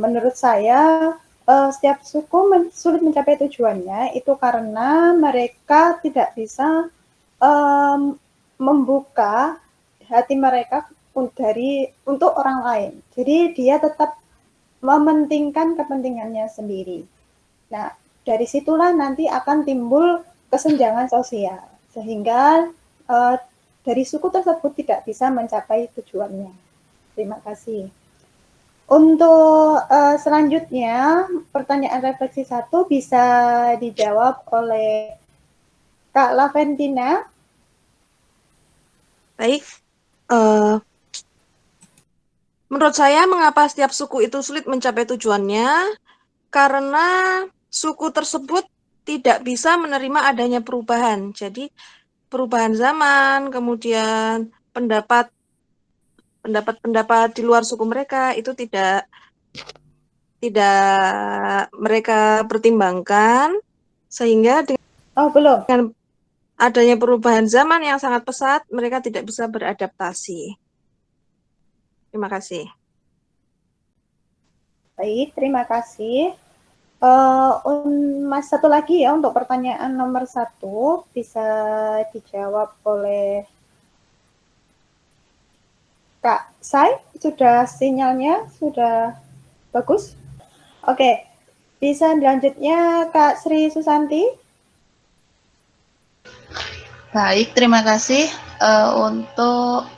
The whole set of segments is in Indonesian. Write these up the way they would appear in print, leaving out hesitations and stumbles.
menurut saya setiap suku sulit mencapai tujuannya itu karena mereka tidak bisa membuka hati mereka untuk orang lain. Jadi dia tetap mementingkan kepentingannya sendiri. Nah, dari situlah nanti akan timbul kesenjangan sosial, sehingga dari suku tersebut tidak bisa mencapai tujuannya. Terima kasih. Untuk selanjutnya, pertanyaan refleksi 1 bisa dijawab oleh Kak Laventina. Baik. Menurut saya, mengapa setiap suku itu sulit mencapai tujuannya? Karena suku tersebut tidak bisa menerima adanya perubahan. Jadi, perubahan zaman, kemudian pendapat di luar suku mereka itu tidak mereka pertimbangkan, sehingga Belum. dengan adanya perubahan zaman yang sangat pesat, mereka tidak bisa beradaptasi. Terima kasih. Baik, terima kasih. Mas, satu lagi ya untuk pertanyaan nomor 1 bisa dijawab oleh Kak Sai. Sudah sinyalnya sudah bagus? Oke, bisa selanjutnya Kak Sri Susanti. Baik, terima kasih. Untuk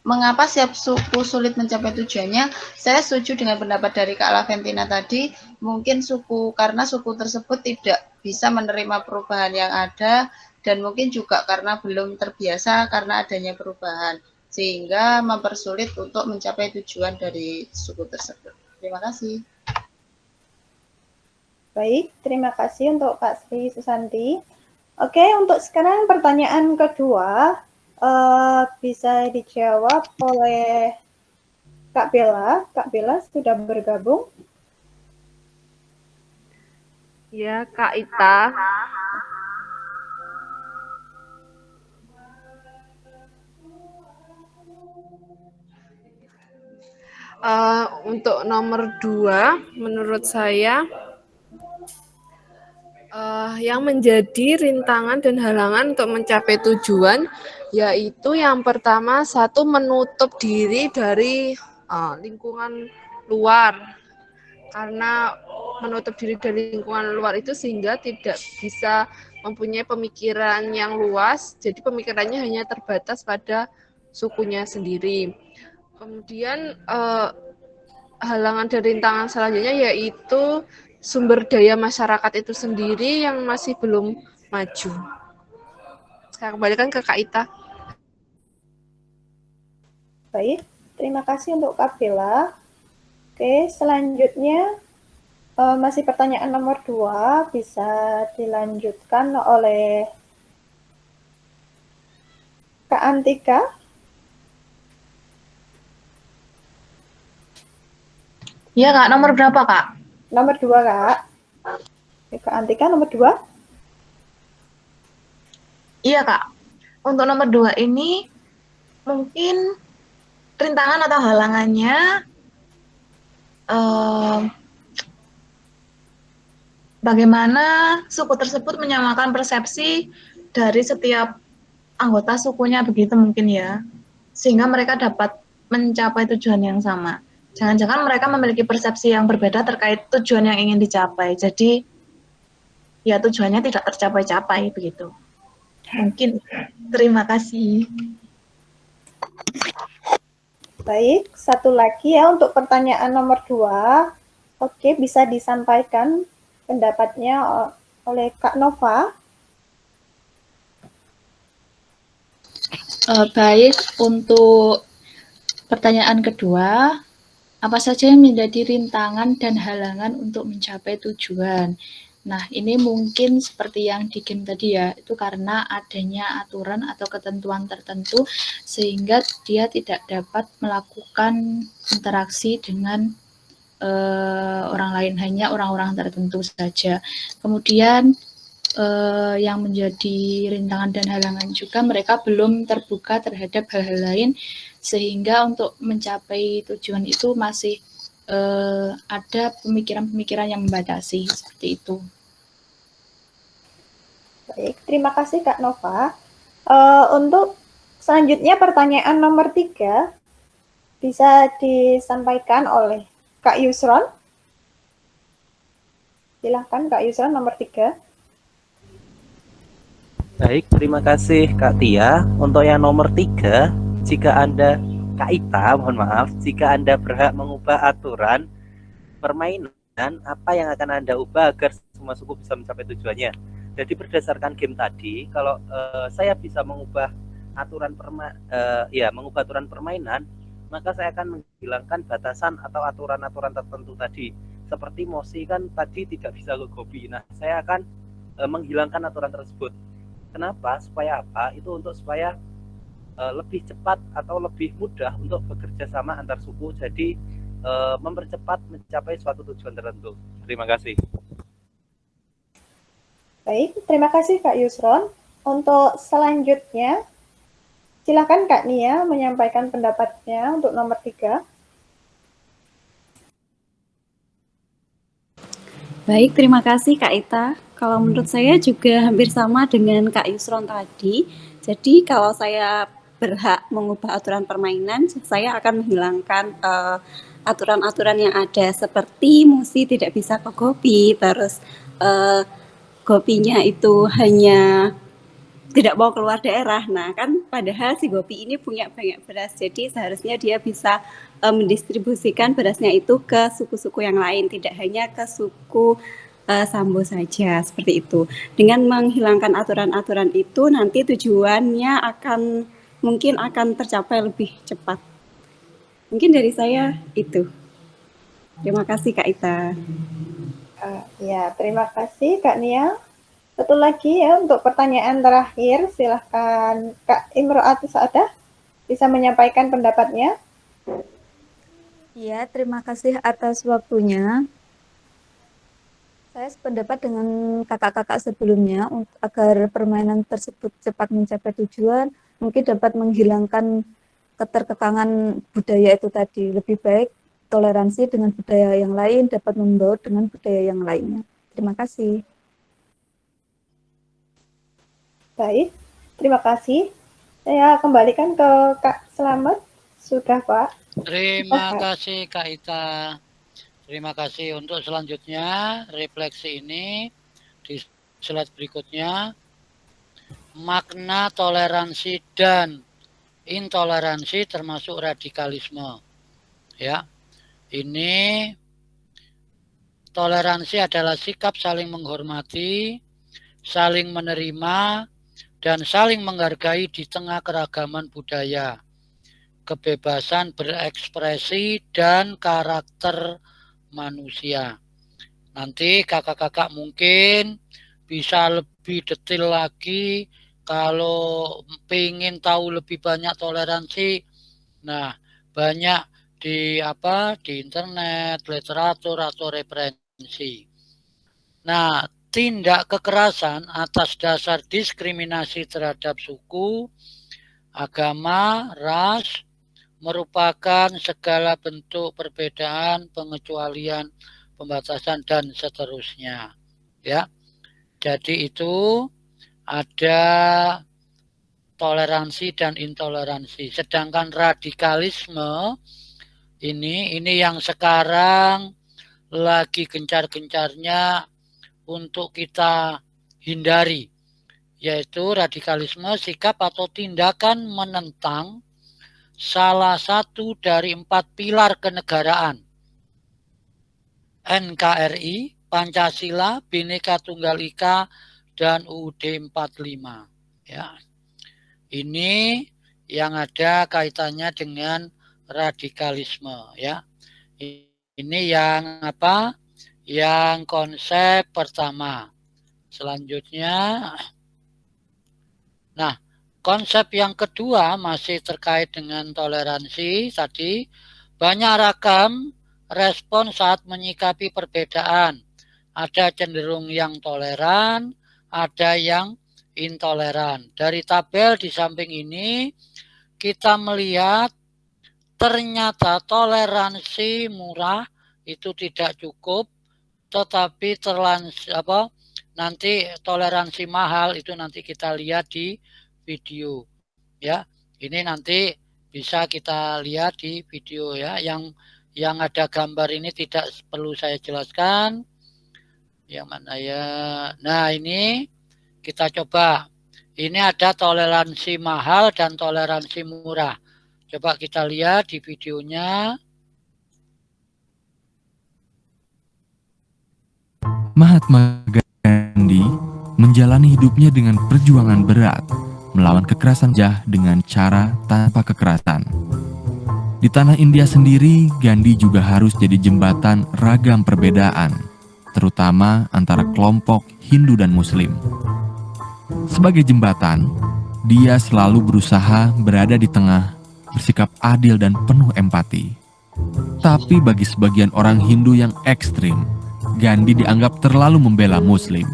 mengapa setiap suku sulit mencapai tujuannya, saya setuju dengan pendapat dari Kak Laventina tadi. Mungkin karena suku tersebut tidak bisa menerima perubahan yang ada, dan mungkin juga karena belum terbiasa karena adanya perubahan, sehingga mempersulit untuk mencapai tujuan dari suku tersebut. Terima kasih. Baik, terima kasih untuk Kak Sri Susanti. Oke, untuk sekarang pertanyaan kedua bisa dijawab oleh Kak Bella. Kak Bella sudah bergabung. Ya, Kak Ita. Untuk nomor 2, menurut saya yang menjadi rintangan dan halangan untuk mencapai tujuan, yaitu yang pertama, satu, menutup diri dari lingkungan luar. Karena menutup diri dari lingkungan luar itu sehingga tidak bisa mempunyai pemikiran yang luas, jadi pemikirannya hanya terbatas pada sukunya sendiri. Kemudian halangan dan rintangan selanjutnya yaitu sumber daya masyarakat itu sendiri yang masih belum maju. Saya kembalikan ke Kak Ita. Baik, terima kasih untuk Kak Bella. Oke, selanjutnya masih pertanyaan nomor 2 bisa dilanjutkan oleh Kak Antika. Iya, Kak. Nomor berapa, Kak? Nomor 2, Kak. Kak Antika, nomor 2. Iya, Kak. Untuk nomor 2 ini, mungkin rintangan atau halangannya bagaimana suku tersebut menyamakan persepsi dari setiap anggota sukunya, begitu mungkin ya, sehingga mereka dapat mencapai tujuan yang sama. Jangan-jangan mereka memiliki persepsi yang berbeda terkait tujuan yang ingin dicapai, jadi ya tujuannya tidak tercapai-capai begitu. Mungkin. Terima kasih. Baik, satu lagi ya untuk pertanyaan nomor 2. Oke, bisa disampaikan pendapatnya oleh Kak Nova. Baik, untuk pertanyaan kedua, apa saja yang menjadi rintangan dan halangan untuk mencapai tujuan? Nah, ini mungkin seperti yang di game tadi ya, itu karena adanya aturan atau ketentuan tertentu sehingga dia tidak dapat melakukan interaksi dengan orang lain, hanya orang-orang tertentu saja. Kemudian yang menjadi rintangan dan halangan juga mereka belum terbuka terhadap hal-hal lain sehingga untuk mencapai tujuan itu masih ada pemikiran-pemikiran yang membatasi seperti itu. Baik, terima kasih Kak Nova. Untuk selanjutnya pertanyaan nomor 3 bisa disampaikan oleh Kak Yusron. Silahkan Kak Yusron nomor 3. Baik, terima kasih Kak Tia. Untuk yang nomor 3, jika Anda, Kak Ita, mohon maaf, jika Anda berhak mengubah aturan permainan, apa yang akan Anda ubah agar semua suku bisa mencapai tujuannya? Jadi berdasarkan game tadi, kalau saya bisa mengubah aturan mengubah aturan permainan, maka saya akan menghilangkan batasan atau aturan-aturan tertentu tadi. Seperti Mosi kan tadi tidak bisa ke Gobi. Nah, saya akan menghilangkan aturan tersebut. Kenapa? Supaya apa? Itu untuk supaya lebih cepat atau lebih mudah untuk bekerja sama antar suku. Jadi mempercepat mencapai suatu tujuan tertentu. Terima kasih. Baik, terima kasih Kak Yusron. Untuk selanjutnya, silakan Kak Nia menyampaikan pendapatnya untuk nomor 3. Baik, terima kasih Kak Ita. Kalau menurut saya juga hampir sama dengan Kak Yusron tadi. Jadi kalau saya berhak mengubah aturan permainan, saya akan menghilangkan aturan-aturan yang ada seperti Musi tidak bisa ke Gobi, terus Gobinya itu hanya tidak mau keluar daerah. Nah, kan padahal si Gopi ini punya banyak beras, jadi seharusnya dia bisa mendistribusikan berasnya itu ke suku-suku yang lain, tidak hanya ke suku Sambo saja, seperti itu. Dengan menghilangkan aturan-aturan itu, nanti tujuannya mungkin akan tercapai lebih cepat. Mungkin dari saya itu. Terima kasih Kak Ita. Ya, terima kasih Kak Nia. Satu lagi ya untuk pertanyaan terakhir, silahkan Kak Imro'ati Saadah bisa menyampaikan pendapatnya. Ya, terima kasih atas waktunya. Saya sependapat dengan kakak-kakak sebelumnya agar permainan tersebut cepat mencapai tujuan, mungkin dapat menghilangkan keterkekangan budaya itu tadi. Lebih baik toleransi dengan budaya yang lain dapat membaur dengan budaya yang lainnya. Terima kasih. Baik, terima kasih. Saya kembalikan ke Kak Slamet. Sudah, Pak. Terima kasih Kak Ita. Terima kasih. Untuk selanjutnya, refleksi ini di slide berikutnya, makna toleransi dan intoleransi termasuk radikalisme. Ya, ini toleransi adalah sikap saling menghormati, saling menerima, dan saling menghargai di tengah keragaman budaya, kebebasan berekspresi, dan karakter manusia. Nanti kakak-kakak mungkin bisa lebih detail lagi kalau pengen tahu lebih banyak toleransi. Nah, banyak di internet, literatur atau referensi. Nah, tindak kekerasan atas dasar diskriminasi terhadap suku, agama, ras merupakan segala bentuk perbedaan, pengecualian, pembatasan, dan seterusnya. Ya, jadi itu ada toleransi dan intoleransi. Sedangkan radikalisme ini yang sekarang lagi gencar-gencarnya untuk kita hindari, yaitu radikalisme sikap atau tindakan menentang salah satu dari 4 pilar kenegaraan, NKRI, Pancasila, Bhinneka Tunggal Ika, dan UUD 45. Ya. Ini yang ada kaitannya dengan radikalisme, ya. Ini yang yang konsep pertama. Selanjutnya, nah, konsep yang kedua masih terkait dengan toleransi tadi. Banyak ragam respon saat menyikapi perbedaan. Ada cenderung yang toleran, ada yang intoleran. Dari tabel di samping ini, kita melihat ternyata toleransi murah itu tidak cukup, tetapi nanti toleransi mahal itu nanti kita lihat di video ya. Ini nanti bisa kita lihat di video ya. Yang ada gambar ini tidak perlu saya jelaskan. Yang mana ya? Nah, ini kita coba. Ini ada toleransi mahal dan toleransi murah. Coba kita lihat di videonya. Mahatma Gandhi menjalani hidupnya dengan perjuangan berat, melawan kekerasan dengan cara tanpa kekerasan. Di tanah India sendiri, Gandhi juga harus jadi jembatan ragam perbedaan, terutama antara kelompok Hindu dan Muslim. Sebagai jembatan, dia selalu berusaha berada di tengah, bersikap adil dan penuh empati. Tapi bagi sebagian orang Hindu yang ekstrim, Gandhi dianggap terlalu membela Muslim.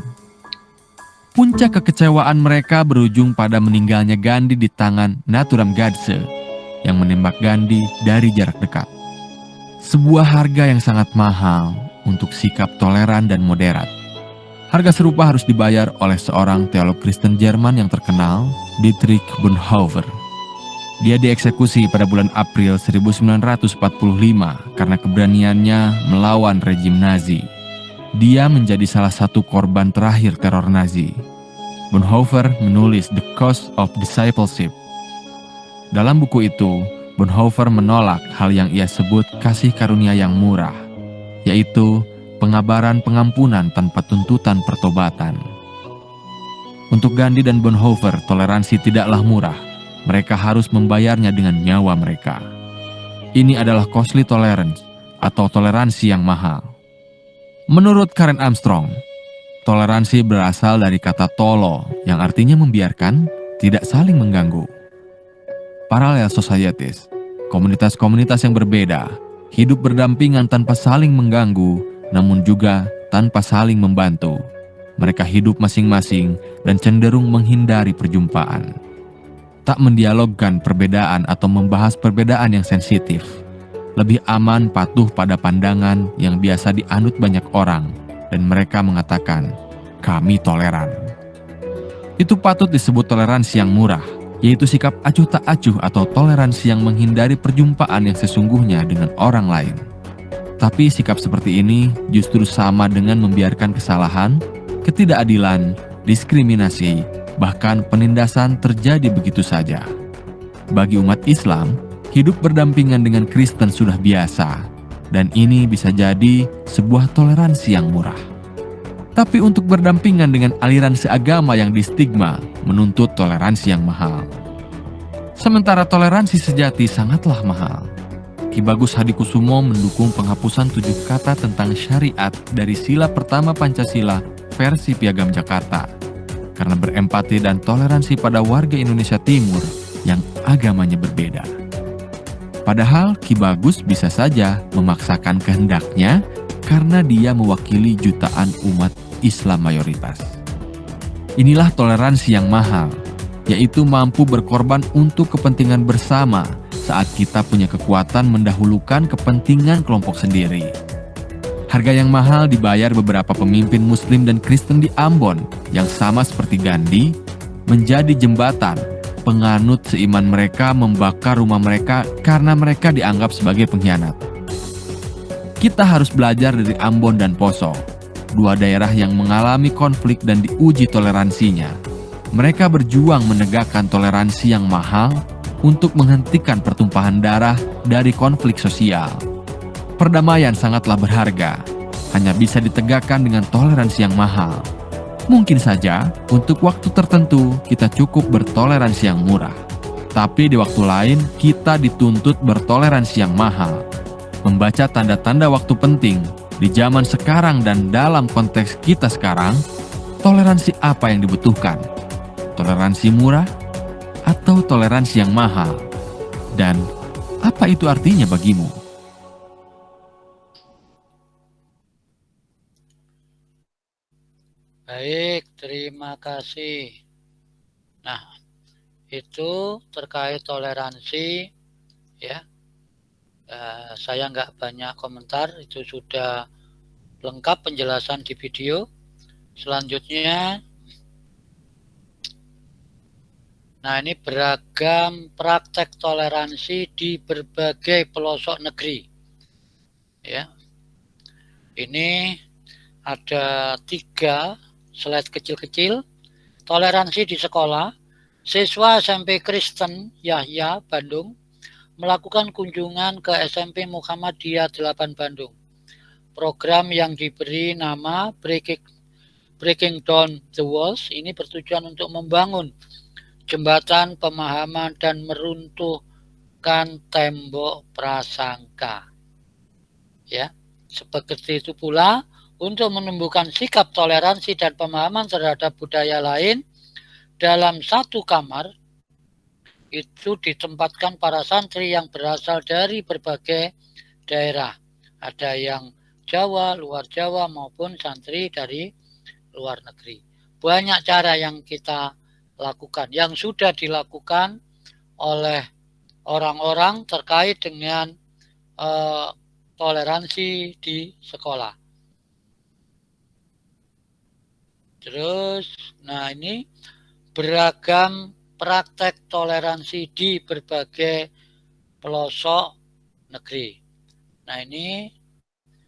Puncak kekecewaan mereka berujung pada meninggalnya Gandhi di tangan Nathuram Godse yang menembak Gandhi dari jarak dekat. Sebuah harga yang sangat mahal untuk sikap toleran dan moderat. Harga serupa harus dibayar oleh seorang teolog Kristen Jerman yang terkenal, Dietrich Bonhoeffer. Dia dieksekusi pada bulan April 1945 karena keberaniannya melawan rejim Nazi. Dia menjadi salah satu korban terakhir teror Nazi. Bonhoeffer menulis The Cost of Discipleship. Dalam buku itu, Bonhoeffer menolak hal yang ia sebut kasih karunia yang murah, yaitu pengabaran pengampunan tanpa tuntutan pertobatan. Untuk Gandhi dan Bonhoeffer, toleransi tidaklah murah. Mereka harus membayarnya dengan nyawa mereka. Ini adalah costly tolerance atau toleransi yang mahal. Menurut Karen Armstrong, toleransi berasal dari kata tolo yang artinya membiarkan, tidak saling mengganggu. Parallel societies, komunitas-komunitas yang berbeda, hidup berdampingan tanpa saling mengganggu, namun juga tanpa saling membantu. Mereka hidup masing-masing dan cenderung menghindari perjumpaan. Tak mendialogkan perbedaan atau membahas perbedaan yang sensitif. Lebih aman patuh pada pandangan yang biasa dianut banyak orang, dan mereka mengatakan, kami toleran. Itu patut disebut toleransi yang murah, yaitu sikap acuh tak acuh atau toleransi yang menghindari perjumpaan yang sesungguhnya dengan orang lain. Tapi sikap seperti ini justru sama dengan membiarkan kesalahan, ketidakadilan, diskriminasi, bahkan penindasan terjadi begitu saja. Bagi umat Islam, hidup berdampingan dengan Kristen sudah biasa, dan ini bisa jadi sebuah toleransi yang murah. Tapi untuk berdampingan dengan aliran seagama yang distigma menuntut toleransi yang mahal. Sementara toleransi sejati sangatlah mahal. Ki Bagus Hadikusumo mendukung penghapusan 7 kata tentang syariat dari sila pertama Pancasila versi Piagam Jakarta karena berempati dan toleransi pada warga Indonesia Timur yang agamanya berbeda. Padahal Ki Bagus bisa saja memaksakan kehendaknya karena dia mewakili jutaan umat Islam mayoritas. Inilah toleransi yang mahal, yaitu mampu berkorban untuk kepentingan bersama saat kita punya kekuatan mendahulukan kepentingan kelompok sendiri. Harga yang mahal dibayar beberapa pemimpin Muslim dan Kristen di Ambon yang sama seperti Gandhi, menjadi jembatan penganut seiman mereka membakar rumah mereka karena mereka dianggap sebagai pengkhianat. Kita harus belajar dari Ambon dan Poso, 2 daerah yang mengalami konflik dan diuji toleransinya. Mereka berjuang menegakkan toleransi yang mahal untuk menghentikan pertumpahan darah dari konflik sosial. Perdamaian sangatlah berharga, hanya bisa ditegakkan dengan toleransi yang mahal. Mungkin saja untuk waktu tertentu kita cukup bertoleransi yang murah, tapi di waktu lain kita dituntut bertoleransi yang mahal. Membaca tanda-tanda waktu penting di zaman sekarang dan dalam konteks kita sekarang, toleransi apa yang dibutuhkan? Toleransi murah atau toleransi yang mahal? Dan apa itu artinya bagimu? Baik, terima kasih. Nah, itu terkait toleransi ya. Saya nggak banyak komentar, itu sudah lengkap penjelasan di video. Selanjutnya, nah ini beragam praktek toleransi di berbagai pelosok negeri. Ya, ini ada 3 slide kecil-kecil. Toleransi di sekolah. Siswa SMP Kristen Yahya Bandung melakukan kunjungan ke SMP Muhammadiyah 8 Bandung. Program yang diberi nama Breaking Down the Walls ini bertujuan untuk membangun jembatan pemahaman dan meruntuhkan tembok prasangka. Ya, seperti itu pula untuk menumbuhkan sikap toleransi dan pemahaman terhadap budaya lain dalam satu kamar. Itu ditempatkan para santri yang berasal dari berbagai daerah. Ada yang Jawa, luar Jawa, maupun santri dari luar negeri. Banyak cara yang kita lakukan, yang sudah dilakukan oleh orang-orang terkait dengan toleransi di sekolah. Terus, nah ini beragam praktek toleransi di berbagai pelosok negeri. Nah ini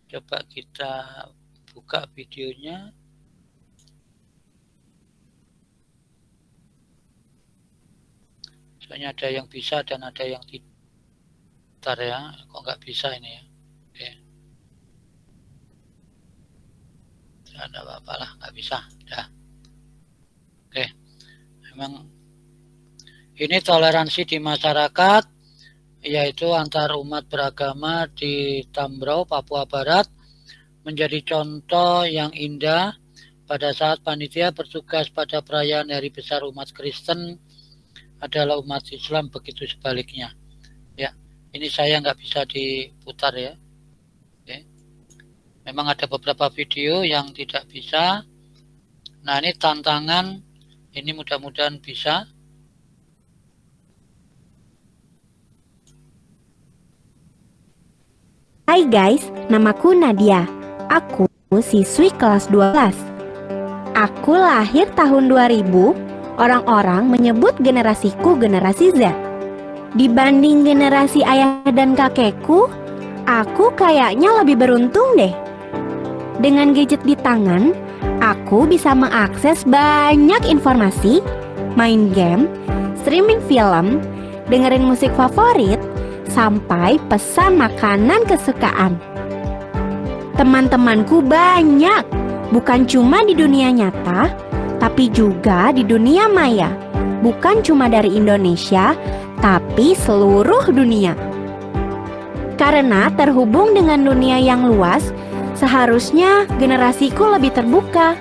coba kita buka videonya. Soalnya ada yang bisa dan ada yang tidak. Bentar ya, kok nggak bisa ini ya. Oke. Tidak ada apa-apa lah, nggak bisa. Dah. Oke. Memang ini toleransi di masyarakat, yaitu antar umat beragama di Tambrau, Papua Barat, menjadi contoh yang indah pada saat panitia bertugas pada perayaan Hari Besar umat Kristen adalah umat Islam, begitu sebaliknya. Ya, ini saya nggak bisa diputar ya. Oke. Memang ada beberapa video yang tidak bisa. Nah ini tantangan, ini mudah-mudahan bisa. Hai guys, namaku Nadia. Aku siswi kelas 12. Aku lahir tahun 2000. Orang-orang menyebut generasiku generasi Z. Dibanding generasi ayah dan kakekku, aku kayaknya lebih beruntung deh. Dengan gadget di tangan, aku bisa mengakses banyak informasi, main game, streaming film, dengerin musik favorit, sampai pesan makanan kesukaan. Teman-temanku banyak, bukan cuma di dunia nyata, tapi juga di dunia maya. Bukan cuma dari Indonesia, tapi seluruh dunia. Karena terhubung dengan dunia yang luas, seharusnya generasiku lebih terbuka,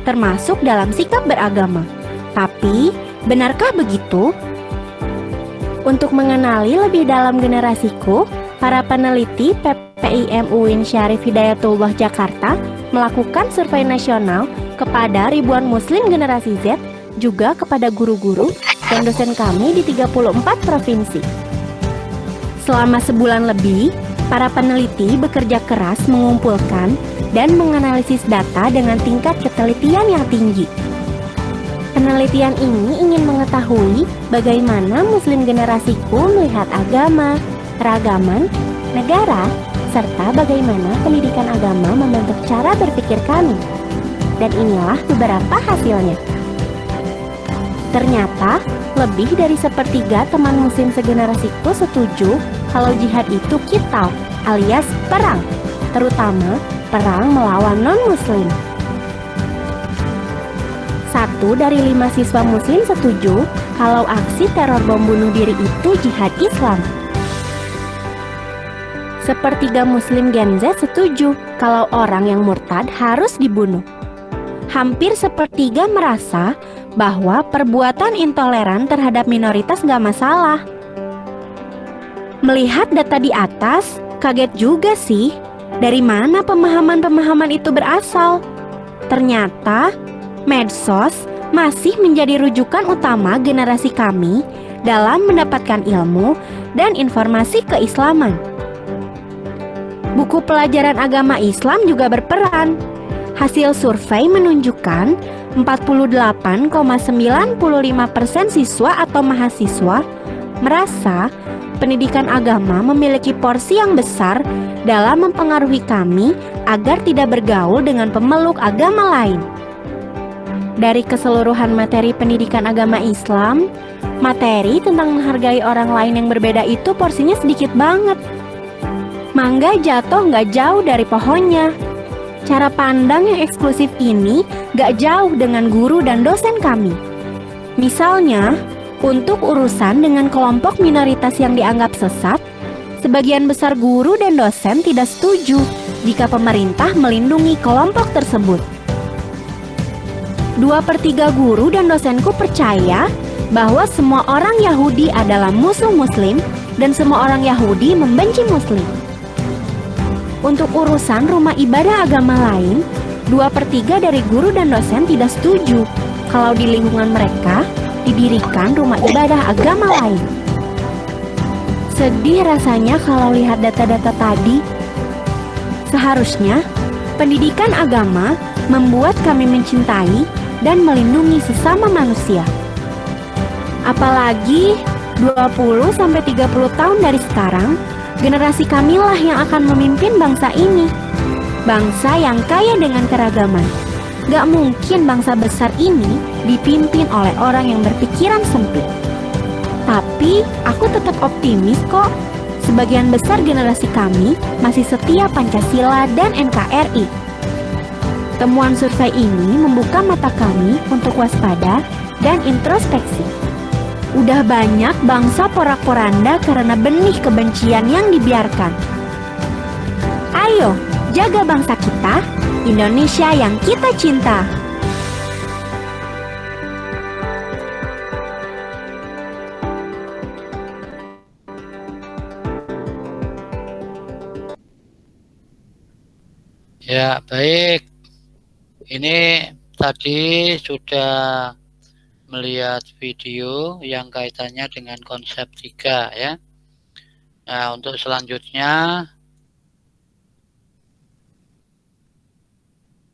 termasuk dalam sikap beragama. Tapi, benarkah begitu? Untuk mengenali lebih dalam generasiku, para peneliti PPIM UIN Syarif Hidayatullah Jakarta melakukan survei nasional kepada ribuan muslim generasi Z, juga kepada guru-guru dan dosen kami di 34 provinsi. Selama sebulan lebih, para peneliti bekerja keras mengumpulkan dan menganalisis data dengan tingkat ketelitian yang tinggi. Penelitian ini ingin mengetahui bagaimana muslim generasiku melihat agama, keragaman, negara, serta bagaimana pendidikan agama membentuk cara berpikir kami. Dan inilah beberapa hasilnya. Ternyata, lebih dari sepertiga teman muslim segenerasiku setuju kalau jihad itu qital, alias perang, terutama perang melawan non-muslim. 1 dari 5 siswa muslim setuju kalau aksi teror bom bunuh diri itu jihad Islam. Sepertiga muslim Gen Z setuju kalau orang yang murtad harus dibunuh. Hampir sepertiga merasa bahwa perbuatan intoleran terhadap minoritas gak masalah. Melihat data di atas, kaget juga sih, dari mana pemahaman-pemahaman itu berasal. Ternyata, medsos masih menjadi rujukan utama generasi kami dalam mendapatkan ilmu dan informasi keislaman. Buku pelajaran agama Islam juga berperan. Hasil survei menunjukkan 48,95% siswa atau mahasiswa merasa pendidikan agama memiliki porsi yang besar dalam mempengaruhi kami agar tidak bergaul dengan pemeluk agama lain. Dari keseluruhan materi pendidikan agama Islam, materi tentang menghargai orang lain yang berbeda itu porsinya sedikit banget. Mangga jatuh nggak jauh dari pohonnya. Cara pandang yang eksklusif ini nggak jauh dengan guru dan dosen kami. Misalnya, untuk urusan dengan kelompok minoritas yang dianggap sesat, sebagian besar guru dan dosen tidak setuju jika pemerintah melindungi kelompok tersebut. 2/3 guru dan dosenku percaya bahwa semua orang Yahudi adalah musuh Muslim dan semua orang Yahudi membenci Muslim. Untuk urusan rumah ibadah agama lain, 2/3 dari guru dan dosen tidak setuju kalau di lingkungan mereka didirikan rumah ibadah agama lain. Sedih rasanya kalau lihat data-data tadi. Seharusnya pendidikan agama membuat kami mencintai dan melindungi sesama manusia. Apalagi 20-30 tahun dari sekarang, generasi kamilah yang akan memimpin bangsa ini. Bangsa yang kaya dengan keragaman. Gak mungkin bangsa besar ini dipimpin oleh orang yang berpikiran sempit. Tapi aku tetap optimis kok. Sebagian besar generasi kami masih setia Pancasila dan NKRI. Temuan survei ini membuka mata kami untuk waspada dan introspeksi. Udah banyak bangsa porak-poranda karena benih kebencian yang dibiarkan. Ayo, jaga bangsa kita, Indonesia yang kita cinta. Ya, baik. Ini tadi sudah melihat video yang kaitannya dengan konsep 3 ya. Nah, untuk selanjutnya,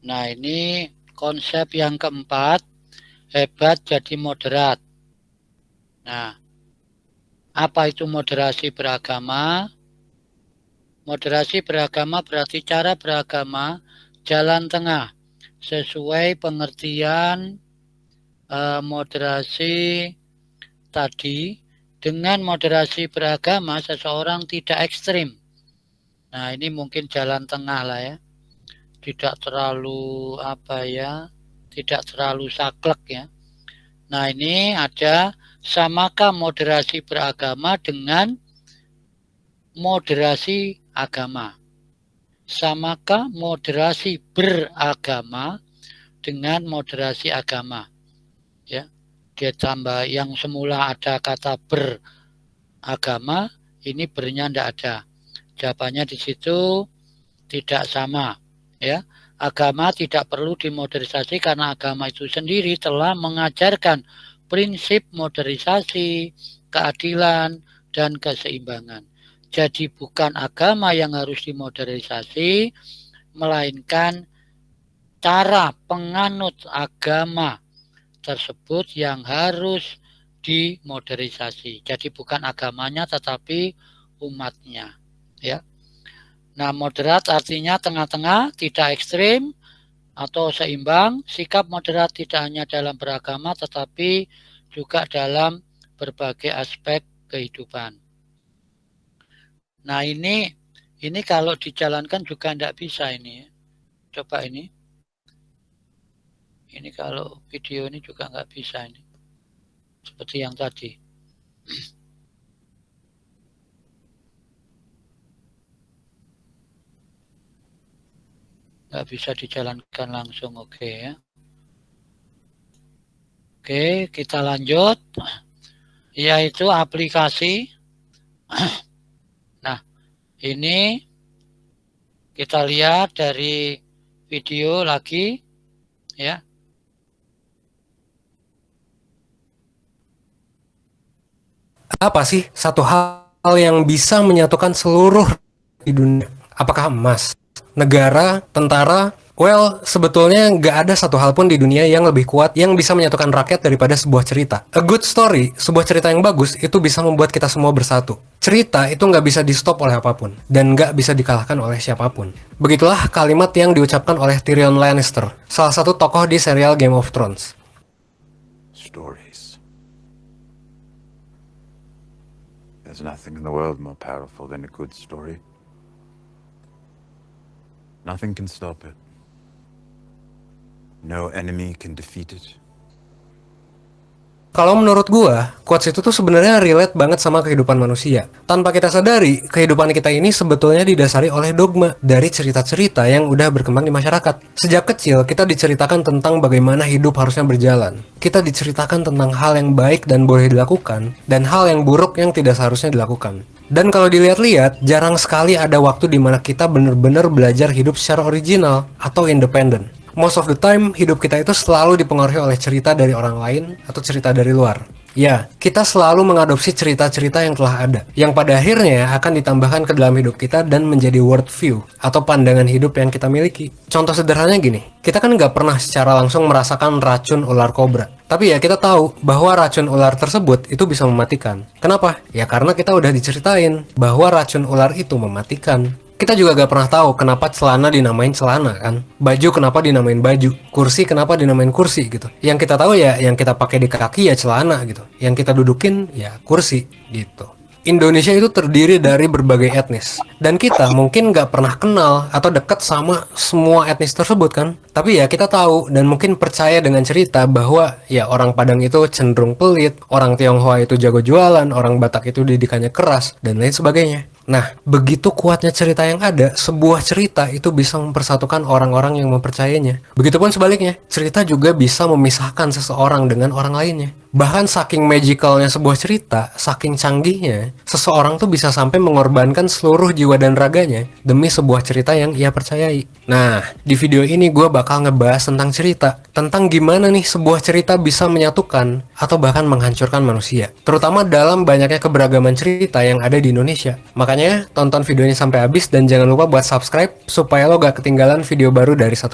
nah ini konsep yang keempat, hebat jadi moderat. Nah, apa itu moderasi beragama? Moderasi beragama berarti cara beragama jalan tengah sesuai pengertian moderasi tadi. Dengan moderasi beragama seseorang tidak ekstrim. Nah, ini mungkin jalan tengah lah ya. Tidak terlalu tidak terlalu saklek ya. Nah, ini ada samakah moderasi beragama dengan moderasi agama. Samakah moderasi beragama dengan moderasi agama? Ya, dia tambah yang semula ada kata beragama, ini bernya tidak ada. Jawabannya di situ tidak sama. Ya, agama tidak perlu dimodernisasi karena agama itu sendiri telah mengajarkan prinsip modernisasi, keadilan, dan keseimbangan. Jadi bukan agama yang harus dimodernisasi, melainkan cara penganut agama tersebut yang harus dimodernisasi. Jadi bukan agamanya tetapi umatnya. Ya. Nah, moderat artinya tengah-tengah, tidak ekstrim atau seimbang. Sikap moderat tidak hanya dalam beragama tetapi juga dalam berbagai aspek kehidupan. Nah, ini kalau dijalankan juga tidak bisa ini. Coba ini. Ini kalau video ini juga nggak bisa ini. Seperti yang tadi. Nggak bisa dijalankan langsung, oke ya. Oke, kita lanjut. Yaitu aplikasi. Nah, ini kita lihat dari video lagi. Ya. Apa sih satu hal yang bisa menyatukan seluruh di dunia? Apakah emas? Negara? Tentara? Well, sebetulnya nggak ada satu hal pun di dunia yang lebih kuat yang bisa menyatukan rakyat daripada sebuah cerita. A good story, sebuah cerita yang bagus, itu bisa membuat kita semua bersatu. Cerita itu nggak bisa di-stop oleh apapun, dan nggak bisa dikalahkan oleh siapapun. Begitulah kalimat yang diucapkan oleh Tyrion Lannister, salah satu tokoh di serial Game of Thrones. Stories. There's nothing in the world more powerful than a good story. Nothing can stop it. No enemy can defeat it. Kalau menurut gua, quotes itu tuh sebenarnya relate banget sama kehidupan manusia. Tanpa kita sadari, kehidupan kita ini sebetulnya didasari oleh dogma dari cerita-cerita yang udah berkembang di masyarakat. Sejak kecil, kita diceritakan tentang bagaimana hidup harusnya berjalan. Kita diceritakan tentang hal yang baik dan boleh dilakukan, dan hal yang buruk yang tidak seharusnya dilakukan. Dan kalau dilihat-lihat, jarang sekali ada waktu di mana kita benar-benar belajar hidup secara original atau independen. Most of the time, hidup kita itu selalu dipengaruhi oleh cerita dari orang lain atau cerita dari luar. Ya, kita selalu mengadopsi cerita-cerita yang telah ada, yang pada akhirnya akan ditambahkan ke dalam hidup kita dan menjadi worldview atau pandangan hidup yang kita miliki. Contoh sederhananya gini, kita kan nggak pernah secara langsung merasakan racun ular kobra. Tapi ya kita tahu bahwa racun ular tersebut itu bisa mematikan. Kenapa? Ya karena kita udah diceritain bahwa racun ular itu mematikan. Kita juga gak pernah tahu kenapa celana dinamain celana kan. Baju kenapa dinamain baju. Kursi kenapa dinamain kursi gitu. Yang kita tahu ya yang kita pakai di kaki ya celana gitu. Yang kita dudukin ya kursi gitu. Indonesia itu terdiri dari berbagai etnis. Dan kita mungkin gak pernah kenal atau dekat sama semua etnis tersebut kan. Tapi ya kita tahu dan mungkin percaya dengan cerita bahwa ya orang Padang itu cenderung pelit, orang Tionghoa itu jago jualan, orang Batak itu didikannya keras, dan lain sebagainya. Nah, begitu kuatnya cerita yang ada, sebuah cerita itu bisa mempersatukan orang-orang yang mempercayainya. Begitupun sebaliknya, cerita juga bisa memisahkan seseorang dengan orang lainnya. Bahkan saking magicalnya sebuah cerita, saking canggihnya, seseorang tuh bisa sampai mengorbankan seluruh jiwa dan raganya demi sebuah cerita yang ia percayai. Nah, di video ini gue bakal ngebahas tentang cerita, tentang gimana nih sebuah cerita bisa menyatukan atau bahkan menghancurkan manusia, terutama dalam banyaknya keberagaman cerita yang ada di Indonesia. Makanya tonton video ini sampai habis dan jangan lupa buat subscribe supaya lo gak ketinggalan video baru dari 1%.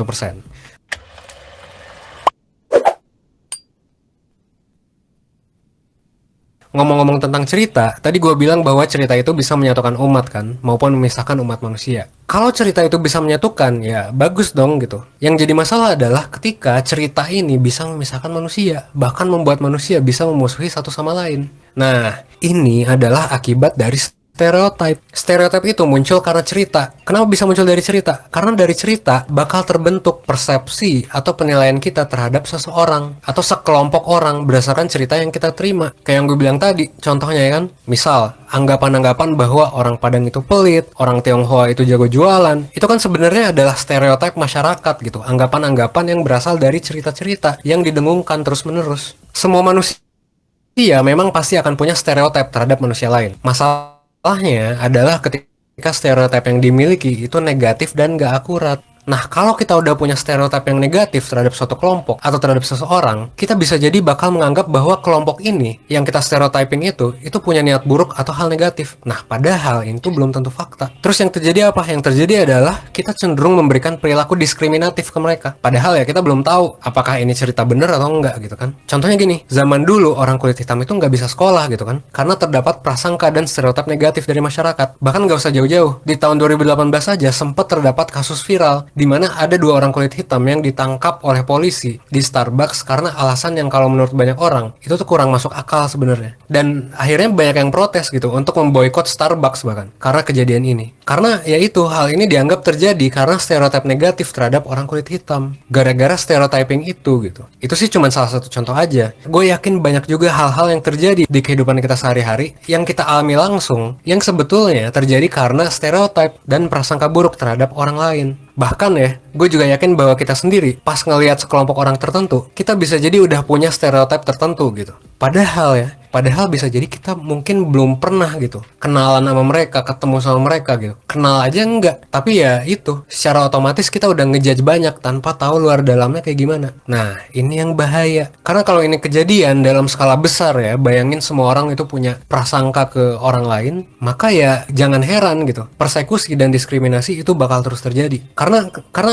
Ngomong-ngomong tentang cerita, tadi gue bilang bahwa cerita itu bisa menyatukan umat kan, maupun memisahkan umat manusia. Kalau cerita itu bisa menyatukan, ya bagus dong gitu. Yang jadi masalah adalah ketika cerita ini bisa memisahkan manusia, bahkan membuat manusia bisa memusuhi satu sama lain. Nah, ini adalah akibat dari stereotype. Stereotype itu muncul karena cerita. Kenapa bisa muncul dari cerita? Karena dari cerita bakal terbentuk persepsi atau penilaian kita terhadap seseorang atau sekelompok orang berdasarkan cerita yang kita terima. Kayak yang gue bilang tadi, contohnya ya kan, misal anggapan-anggapan bahwa orang Padang itu pelit, orang Tionghoa itu jago jualan, itu kan sebenarnya adalah stereotype masyarakat gitu. Anggapan-anggapan yang berasal dari cerita-cerita yang didengungkan terus-menerus. Semua manusia memang pasti akan punya stereotype terhadap manusia lain. Masalahnya adalah ketika stereotip yang dimiliki itu negatif dan gak akurat. Nah, kalau kita udah punya stereotip yang negatif terhadap suatu kelompok atau terhadap seseorang, kita bisa jadi bakal menganggap bahwa kelompok ini yang kita stereotyping itu punya niat buruk atau hal negatif. Nah, padahal itu belum tentu fakta. Terus yang terjadi apa? Yang terjadi adalah kita cenderung memberikan perilaku diskriminatif ke mereka. Padahal ya kita belum tahu apakah ini cerita bener atau enggak gitu kan. Contohnya gini, zaman dulu orang kulit hitam itu nggak bisa sekolah gitu kan, karena terdapat prasangka dan stereotip negatif dari masyarakat. Bahkan nggak usah jauh-jauh, di tahun 2018 saja sempat terdapat kasus viral di mana ada 2 orang kulit hitam yang ditangkap oleh polisi di Starbucks karena alasan yang kalau menurut banyak orang itu tuh kurang masuk akal sebenarnya. Dan akhirnya banyak yang protes gitu untuk memboikot Starbucks bahkan karena kejadian ini. Karena ya itu, hal ini dianggap terjadi karena stereotip negatif terhadap orang kulit hitam. Gara-gara stereotyping itu gitu. Itu sih cuma salah satu contoh aja. Gue yakin banyak juga hal-hal yang terjadi di kehidupan kita sehari-hari yang kita alami langsung, yang sebetulnya terjadi karena stereotip dan prasangka buruk terhadap orang lain. Bahkan ya, gue juga yakin bahwa kita sendiri pas ngelihat sekelompok orang tertentu, kita bisa jadi udah punya stereotip tertentu gitu. Padahal ya, Padahal bisa jadi kita mungkin belum pernah gitu kenalan sama mereka, ketemu sama mereka gitu. Kenal aja enggak, tapi ya itu secara otomatis kita udah ngejudge banyak tanpa tahu luar dalamnya kayak gimana. Nah, ini yang bahaya. Karena kalau ini kejadian dalam skala besar ya, bayangin semua orang itu punya prasangka ke orang lain, maka ya jangan heran gitu. Persekusi dan diskriminasi itu bakal terus terjadi. Karena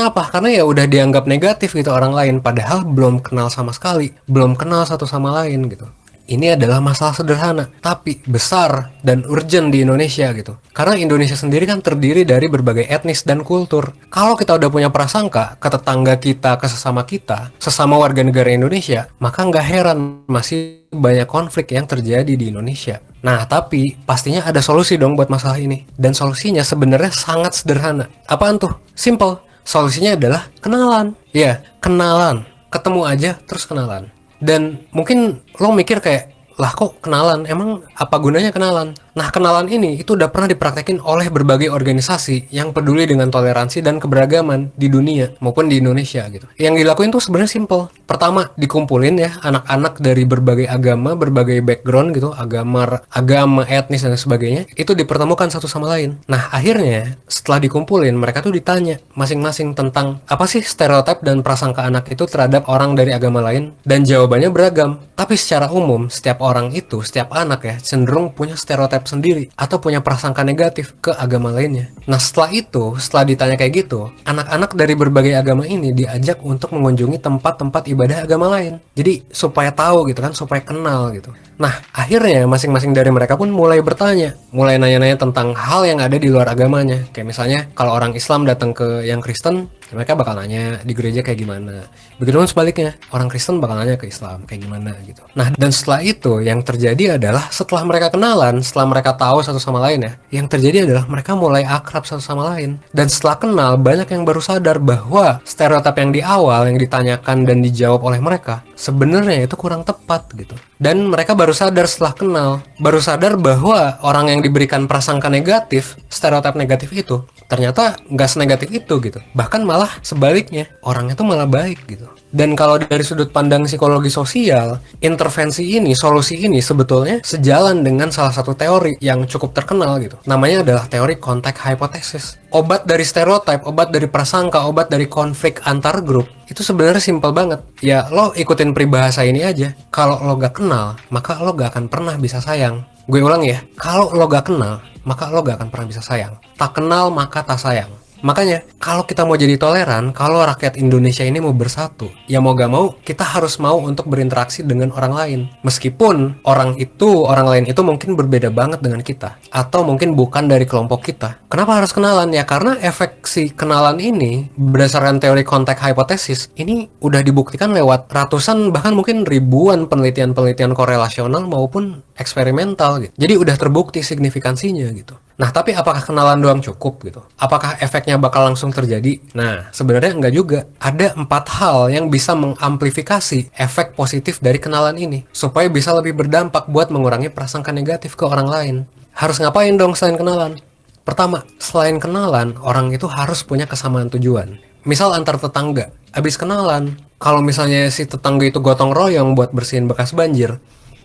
apa? Karena ya udah dianggap negatif gitu orang lain, padahal belum kenal sama sekali, belum kenal satu sama lain gitu. Ini adalah masalah sederhana, tapi besar dan urgent di Indonesia gitu. Karena Indonesia sendiri kan terdiri dari berbagai etnis dan kultur. Kalau kita udah punya prasangka ke tetangga kita, ke sesama kita, sesama warga negara Indonesia, maka nggak heran masih banyak konflik yang terjadi di Indonesia. Nah, tapi pastinya ada solusi dong buat masalah ini. Dan solusinya sebenarnya sangat sederhana. Apaan tuh? Simple. Solusinya adalah kenalan. Ya, kenalan. Ketemu aja, terus kenalan. Dan mungkin lo mikir kayak, lah kok kenalan? Emang apa gunanya kenalan? Nah, kenalan ini itu udah pernah dipraktekin oleh berbagai organisasi yang peduli dengan toleransi dan keberagaman di dunia maupun di Indonesia gitu. Yang dilakuin tuh sebenarnya simple. Pertama, dikumpulin ya anak-anak dari berbagai agama, berbagai background gitu, agama, etnis dan sebagainya, itu dipertemukan satu sama lain. Nah, akhirnya setelah dikumpulin, mereka tuh ditanya masing-masing tentang apa sih stereotip dan prasangka anak itu terhadap orang dari agama lain, dan jawabannya beragam. Tapi secara umum, setiap orang itu, setiap anak ya, cenderung punya stereotip sendiri atau punya prasangka negatif ke agama lainnya. Nah, setelah ditanya kayak gitu, anak-anak dari berbagai agama ini diajak untuk mengunjungi tempat-tempat ibadah agama lain. Jadi supaya tahu gitu kan, supaya kenal gitu. Nah, akhirnya masing-masing dari mereka pun mulai bertanya, mulai nanya-nanya tentang hal yang ada di luar agamanya. Kayak misalnya kalau orang Islam datang ke yang Kristen, mereka bakal nanya di gereja kayak gimana. Begitu pun sebaliknya, orang Kristen bakal nanya ke Islam kayak gimana gitu. Nah, dan setelah itu yang terjadi adalah setelah mereka kenalan, setelah mereka tahu satu sama lain ya, yang terjadi adalah mereka mulai akrab satu sama lain. Dan setelah kenal, banyak yang baru sadar bahwa stereotip yang di awal yang ditanyakan dan dijawab oleh mereka sebenarnya itu kurang tepat gitu. Dan mereka baru sadar setelah kenal, baru sadar bahwa orang yang diberikan prasangka negatif, stereotip negatif itu ternyata nggak senegatif itu gitu. Bahkan malah sebaliknya, orangnya tuh malah baik gitu. Dan kalau dari sudut pandang psikologi sosial, intervensi ini, solusi ini sebetulnya sejalan dengan salah satu teori yang cukup terkenal gitu. Namanya adalah teori contact hypothesis. Obat dari stereotip, obat dari prasangka, obat dari konflik antar grup, itu sebenarnya simpel banget. Ya, lo ikutin peribahasa ini aja. Kalau lo gak kenal, maka lo gak akan pernah bisa sayang. Gue ulang ya, kalau lo gak kenal, maka lo gak akan pernah bisa sayang. Tak kenal maka tak sayang. Makanya, kalau kita mau jadi toleran, kalau rakyat Indonesia ini mau bersatu, ya mau gak mau, kita harus mau untuk berinteraksi dengan orang lain. Meskipun orang lain itu mungkin berbeda banget dengan kita, atau mungkin bukan dari kelompok kita. Kenapa harus kenalan? Ya karena efek si kenalan ini, berdasarkan teori contact hypothesis, ini udah dibuktikan lewat ratusan, bahkan mungkin ribuan penelitian-penelitian korelasional maupun eksperimental gitu. Jadi udah terbukti signifikansinya gitu. Nah, tapi apakah kenalan doang cukup gitu? Apakah efeknya bakal langsung terjadi? Nah, sebenarnya enggak juga. Ada 4 hal yang bisa mengamplifikasi efek positif dari kenalan ini, supaya bisa lebih berdampak buat mengurangi prasangka negatif ke orang lain. Harus ngapain dong selain kenalan? Pertama, selain kenalan, orang itu harus punya kesamaan tujuan. Misal antar tetangga, abis kenalan, kalau misalnya si tetangga itu gotong royong buat bersihin bekas banjir,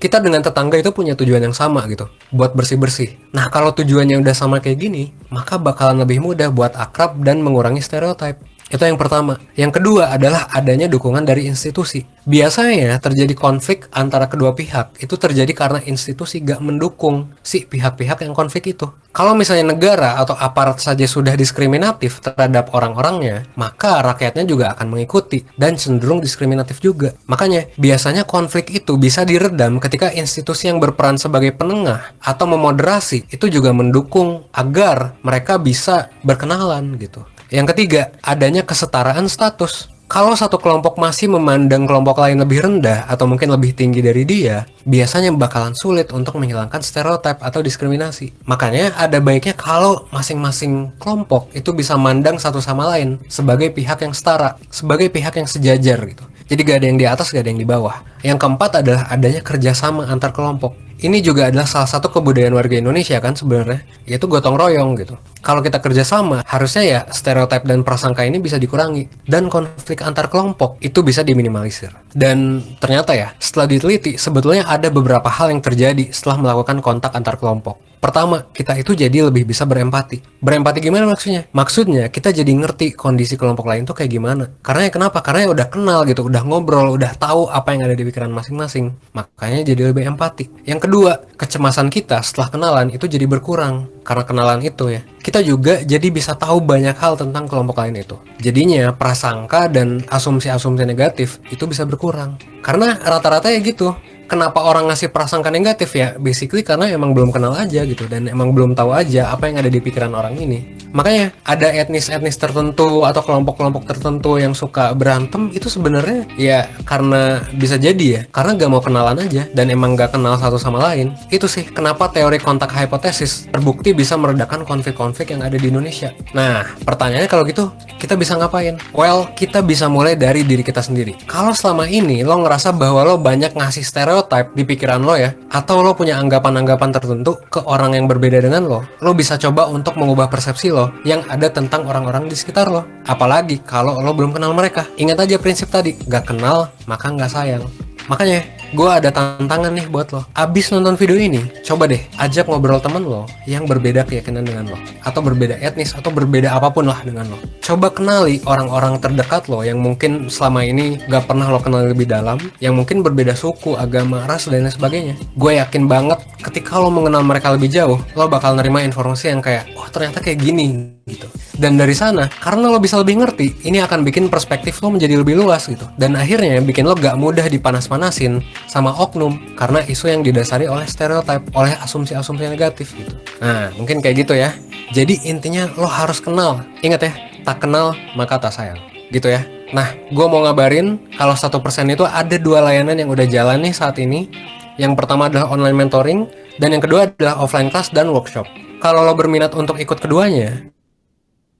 kita dengan tetangga itu punya tujuan yang sama gitu, buat bersih-bersih. Nah, kalau tujuannya udah sama kayak gini, maka bakalan lebih mudah buat akrab dan mengurangi stereotip. Itu yang pertama. Yang kedua adalah adanya dukungan dari institusi. Biasanya terjadi konflik antara kedua pihak, itu terjadi karena institusi gak mendukung si pihak-pihak yang konflik itu. Kalau misalnya negara atau aparat saja sudah diskriminatif terhadap orang-orangnya, maka rakyatnya juga akan mengikuti dan cenderung diskriminatif juga. Makanya, biasanya konflik itu bisa diredam ketika institusi yang berperan sebagai penengah atau memoderasi itu juga mendukung agar mereka bisa berkenalan gitu. Yang ketiga, adanya kesetaraan status. Kalau satu kelompok masih memandang kelompok lain lebih rendah atau mungkin lebih tinggi dari dia, biasanya bakalan sulit untuk menghilangkan stereotip atau diskriminasi. Makanya ada baiknya kalau masing-masing kelompok itu bisa mandang satu sama lain sebagai pihak yang setara, sebagai pihak yang sejajar gitu. Jadi gak ada yang di atas, gak ada yang di bawah. Yang keempat adalah adanya kerjasama antar kelompok. Ini juga adalah salah satu kebudayaan warga Indonesia kan sebenarnya, yaitu gotong royong gitu. Kalau kita kerjasama, harusnya ya stereotip dan prasangka ini bisa dikurangi dan konflik antar kelompok itu bisa diminimalisir. Dan ternyata ya, setelah diteliti, sebetulnya ada beberapa hal yang terjadi setelah melakukan kontak antar kelompok. Pertama, kita itu jadi lebih bisa berempati. Berempati gimana maksudnya? Maksudnya kita jadi ngerti kondisi kelompok lain tuh kayak gimana. Karena ya kenapa? Karena ya udah kenal gitu, udah ngobrol, udah tahu apa yang ada di pikiran masing-masing. Makanya jadi lebih empati. Yang kedua, kecemasan kita setelah kenalan itu jadi berkurang. Karena kenalan itu ya, kita juga jadi bisa tahu banyak hal tentang kelompok lain itu. Jadinya prasangka dan asumsi-asumsi negatif itu bisa berkurang. Karena rata-rata ya gitu. Kenapa orang ngasih prasangka negatif ya? Basically karena emang belum kenal aja gitu, dan emang belum tahu aja apa yang ada di pikiran orang ini. Makanya ada etnis-etnis tertentu atau kelompok-kelompok tertentu yang suka berantem itu sebenarnya ya karena bisa jadi ya karena gak mau kenalan aja dan emang gak kenal satu sama lain. Itu sih kenapa teori kontak hipotesis terbukti bisa meredakan konflik-konflik yang ada di Indonesia. Nah, pertanyaannya kalau gitu kita bisa ngapain? Well, kita bisa mulai dari diri kita sendiri. Kalau selama ini lo ngerasa bahwa lo banyak ngasih stereotip di pikiran lo ya, atau lo punya anggapan-anggapan tertentu ke orang yang berbeda dengan lo bisa coba untuk mengubah persepsi lo yang ada tentang orang-orang di sekitar lo. Apalagi kalau lo belum kenal mereka. Ingat aja prinsip tadi, gak kenal maka gak sayang. Makanya gue ada tantangan nih buat lo. Abis nonton video ini, coba deh ajak ngobrol temen lo yang berbeda keyakinan dengan lo, atau berbeda etnis, atau berbeda apapun lah dengan lo. Coba kenali orang-orang terdekat lo yang mungkin selama ini gak pernah lo kenal lebih dalam, yang mungkin berbeda suku, agama, ras, dan lain sebagainya. Gue yakin banget ketika lo mengenal mereka lebih jauh, lo bakal nerima informasi yang kayak, oh ternyata kayak gini gitu. Dan dari sana, karena lo bisa lebih ngerti, ini akan bikin perspektif lo menjadi lebih luas gitu. Dan akhirnya bikin lo gak mudah dipanas-panasin sama oknum karena isu yang didasari oleh stereotip, oleh asumsi-asumsi negatif gitu. Nah, mungkin kayak gitu ya. Jadi intinya lo harus kenal. Ingat ya, tak kenal maka tak sayang. Gitu ya. Nah, gue mau ngabarin kalau 1% itu ada 2 layanan yang udah jalan nih saat ini. Yang pertama adalah online mentoring, dan yang kedua adalah offline class dan workshop. Kalau lo berminat untuk ikut keduanya,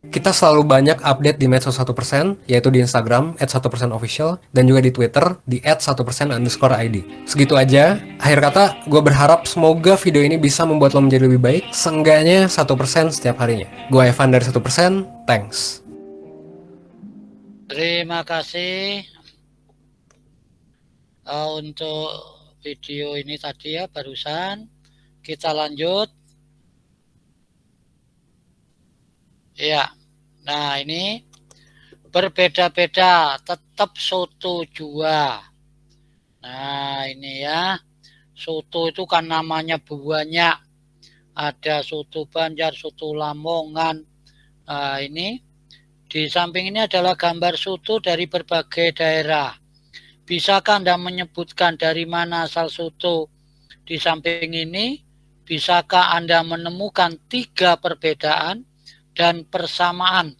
kita selalu banyak update di medsos 1%, yaitu di Instagram @1%official, dan juga di Twitter di @1%_id. Segitu aja. Akhir kata, gue berharap semoga video ini bisa membuat lo menjadi lebih baik, seenggaknya 1% setiap harinya. Gue Evan dari 1%, thanks. Terima kasih untuk video ini tadi ya barusan. Kita lanjut. Ya, nah ini berbeda-beda, tetap soto jua. Nah ini ya, soto itu kan namanya banyak. Ada soto Banjar, soto Lamongan. Nah ini, di samping ini adalah gambar soto dari berbagai daerah. Bisakah Anda menyebutkan dari mana asal soto? Di samping ini, bisakah Anda menemukan 3 perbedaan dan persamaan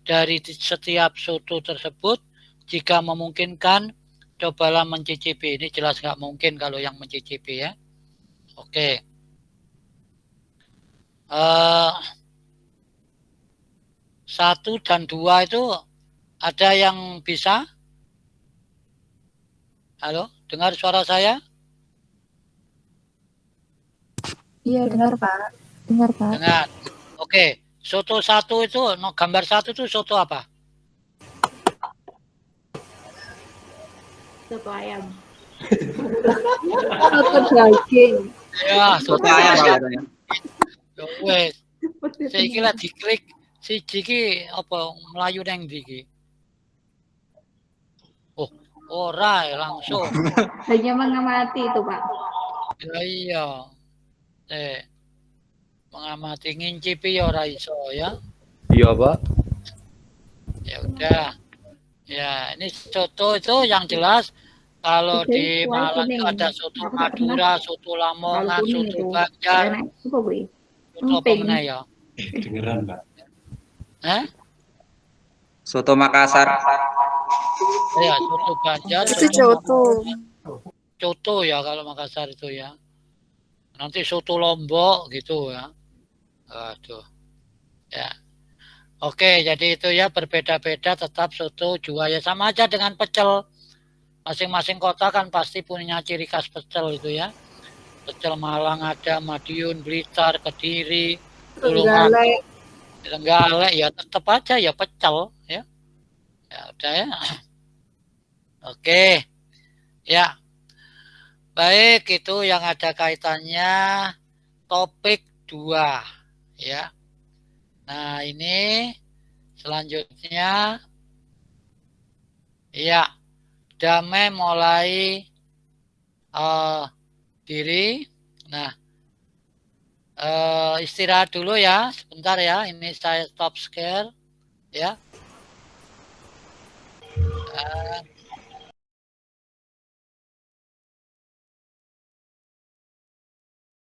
dari setiap soto tersebut? Jika memungkinkan, cobalah mencicipi. Ini jelas nggak mungkin kalau yang mencicipi ya. Oke. 1 dan 2 itu ada yang bisa? Halo, dengar suara saya? Iya, dengar Pak. Dengar Pak. Dengar. Oke. Soto 1 itu, gambar 1 itu soto apa? Soto ayam. Soto daging. Ya, soto ayam. Wes. Saya kira diklik si Jiki apa Melayu neng Jiki. Oh, ora langsung. Hanya mengamati itu Pak. Ya, iya. Mengamati ngincipi ya ora iso ya. Iya, Pak. Ya udah. Ya, ini soto itu yang jelas kalau di Malang itu ada soto Madura, soto Lamongan, soto Banjar. Soto apa meneh ya? Dengeran, Pak. Soto Makassar. Ya, soto Banjar. Itu coto. Coto ya kalau Makassar itu ya. Nanti soto Lombok gitu ya. Aduh. Ya. Oke, jadi itu ya berbeda-beda tetap soto jua ya sama aja dengan pecel. Masing-masing kota kan pasti punya ciri khas pecel itu ya. Pecel Malang ada, Madiun, Blitar, Kediri, Tulungagung. Trenggalek ya tetap aja ya pecel ya. Ya udah ya. Oke. Ya. Baik, itu yang ada kaitannya topik 2 ya. Nah, ini selanjutnya ya, Damai mulai diri. Nah, istirahat dulu ya, sebentar ya. Ini saya stop share ya.